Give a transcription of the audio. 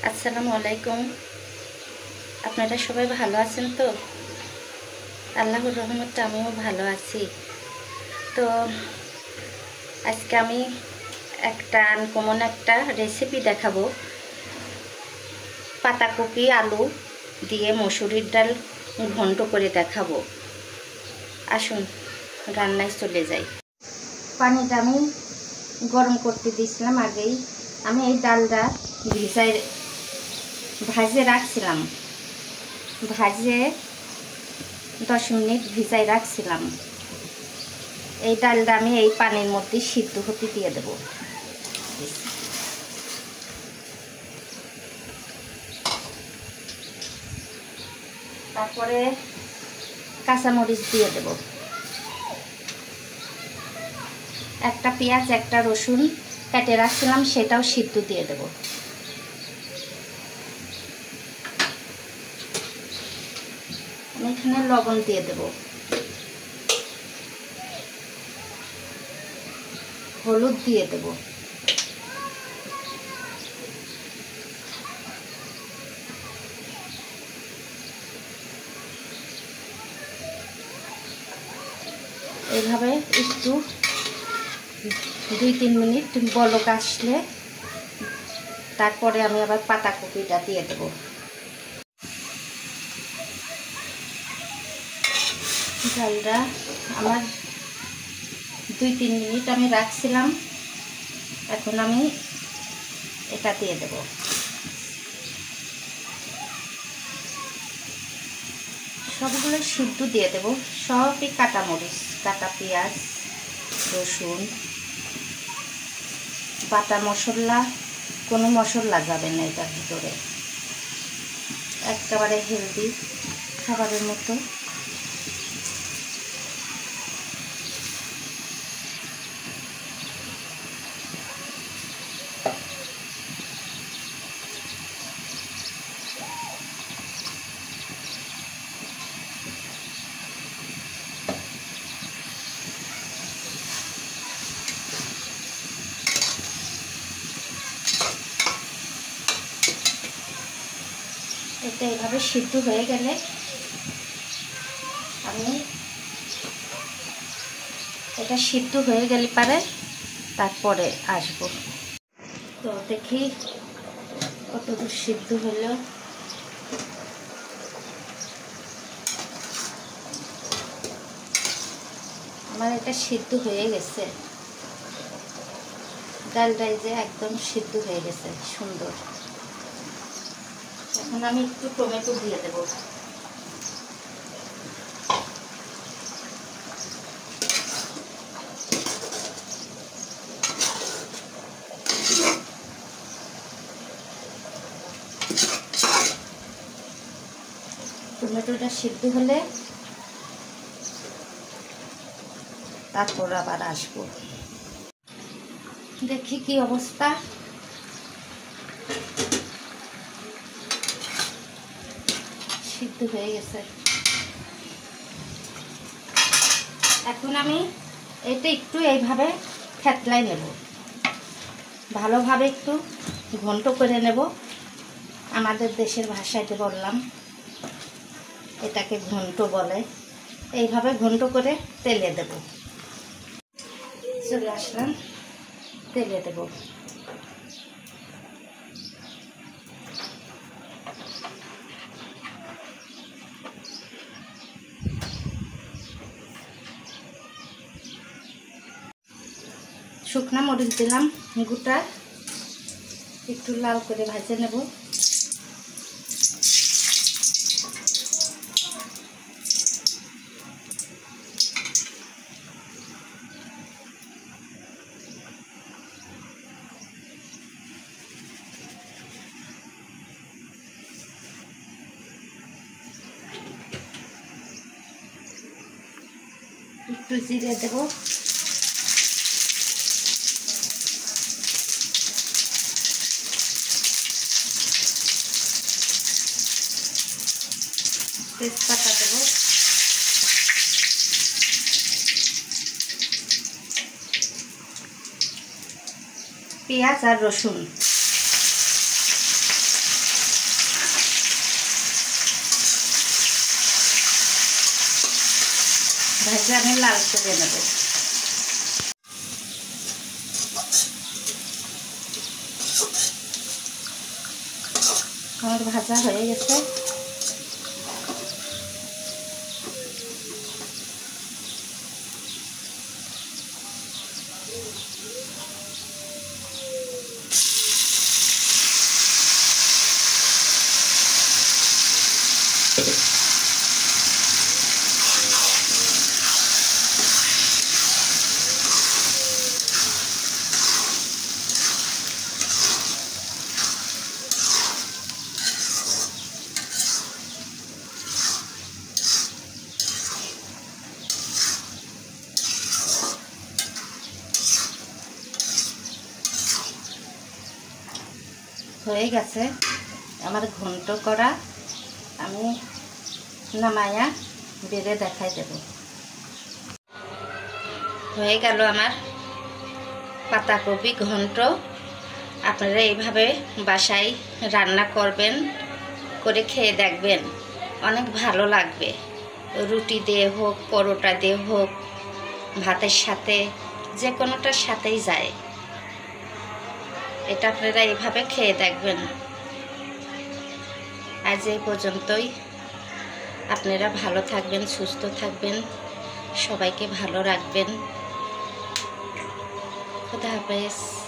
আসসালামু আলাইকুম। আপনারা সবাই ভালো আছেন তো? আল্লাহর রহমতে আমিও ভালো আছি। তো আজকে আমি একটা আনকমন একটা রেসিপি দেখাবো। পাতাকপি আলু দিয়ে মসুরির ডাল ঘন্ট করে দেখাবো। আসুন রান্নায় চলে যাই। পানিটা আমি গরম করতে দিয়েছিলাম আগেই। আমি এই ডালটা ভাজে রাখছিলাম, ভাজে 10 মিনিট ভিজাই রাখছিলাম। এই ডালটা আমি এই পানির মধ্যে সিদ্ধ হতে দিয়ে দেব। তারপরে কাঁচামরিচ দিয়ে দেব, একটা পেঁয়াজ একটা রসুন কেটে রাখছিলাম সেটাও সিদ্ধ দিয়ে দেব। আমি এখানে লবণ দিয়ে দেব, হলুদ দিয়ে দেব, এইভাবে একটু 2-3 মিনিট বলক আসলে তারপরে আমি আবার পাতাকপিটা দিয়ে দেব। ডালটা আমার 2-3 মিনিট আমি রাখছিলাম, এখন আমি এটা দিয়ে দেব। সবগুলো সিদ্ধ দিয়ে দেব, সবই কাঁচামরিচ, কাটা পেঁয়াজ, রসুন, বাটা মশলা, কোনো মশলা যাবে না এটার ভিতরে, একেবারে হেলদি খাবারের মতো। এটা এইভাবে সিদ্ধ হয়ে গেলে আমি এটা সিদ্ধ হয়ে গেলে পারে তারপরে আসবো। তো দেখি কতদূর সিদ্ধ হলো। আমার এটা সিদ্ধ হয়ে গেছে, ডালটাই যে একদম সিদ্ধ হয়ে গেছে সুন্দর। এখন আমি একটু টমেটো দিয়ে দেব। টমেটোটা সিদ্ধ হলে তারপর আবার আসবো। দেখি কি অবস্থা। সিদ্ধ হয়ে গেছে। এখন আমি এটা একটু এইভাবে থেতলাই নেব, ভালোভাবে একটু ঘন্ট করে নেব। আমাদের দেশের ভাষাতে বললাম, এটাকে ঘন্ট বলে। এইভাবে ঘন্ট করে তেলে দেব। চলে আসলাম, তেলে দেব। শুকনা মরিচ দিলাম গোটা, একটু লাল করে ভেজে নেব। একটু জিরে দেব, তেজপাতা দেব, পেঁয়াজ আর রসুন, ভেজে আমি লাল করে নেব। আমার ভাজা হয়ে গেছে। হয়ে গেছে আমার ঘন্ট করা। আমি নামায়া বেড়ে দেখাই দেব। হয়ে গেল আমার পাতাকপি ঘন্ট। আপনারা এইভাবে বাসায় রান্না করবেন, করে খেয়ে দেখবেন, অনেক ভালো লাগবে। রুটি দিয়ে হোক, পরোটা দিয়ে হোক, ভাতের সাথে, যে কোনোটার সাথেই যায়। এটা আপনারা এইভাবে খেয়ে দেখবেন। আজ এই পর্যন্তই। আপনারা ভালো থাকবেন, সুস্থ থাকবেন, সবাইকে ভালো রাখবেন। খুদা হাফেজ।